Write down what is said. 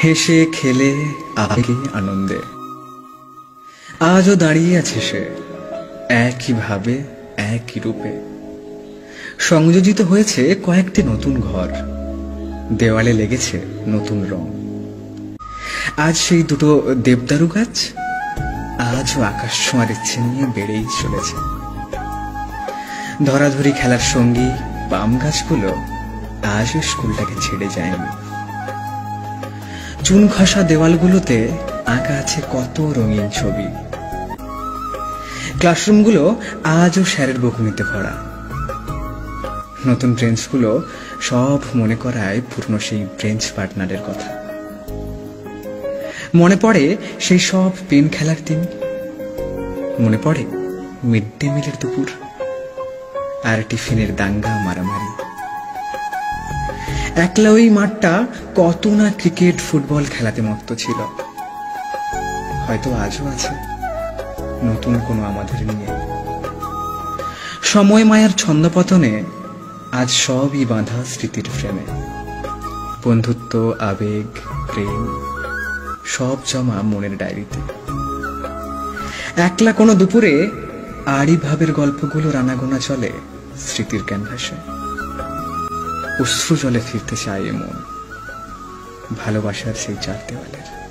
হেসে খেলে আগে আনন্দে আজও দাঁড়িয়ে আছে সে, একইভাবে একই রূপে। সংযোজিত হয়েছে কয়েকটি নতুন ঘর, দেওয়ালে লেগেছে নতুন রং। আজ সেই দুটো দেবদারু গাছ আজও আকাশ ছোঁয়ার ইচ্ছে নিয়ে বেড়েই চলেছে। ধরাধরি খেলার সঙ্গী বাম গাছগুলো আজও স্কুলটাকে ছেড়ে যায়নি। চুন ঘষা দেওয়ালগুলোতে আঁকা আছে কত রঙিন ছবি। ক্লাসরুমগুলো আজও স্যারের বকুনিতে ভরা। নতুন ব্রেঞ্চগুলো সব মনে করায় পুরনো সেই ব্রেঞ্চ পার্টনারের কথা। মনে পড়ে সেই সব পেন খেলার দিন, মনে পড়ে মিড ডে মিলের দুপুর আর টিফিনের দাঙ্গা মারামারি। একলা ওই মাঠটা কত না ক্রিকেট ফুটবল খেলাতে মত্ত ছিল। হয়তো আজও আছে নতুন কোনো আমাদের নিয়ে। সময় মায়ার ছন্দপতনে আজ সবই বাঁধা স্মৃতির ফ্রেমে। বন্ধুত্ব, আবেগ, প্রেম সব জমা মনের ডায়েরিতে। একলা কোনো দুপুরে আড়ি ভাবের গল্পগুলো রানাগোনা চলে স্মৃতির ক্যানভাসে। অশ্রু জলে ফিরতে চায় মন ভালোবাসার সেই চার দেওয়ালের।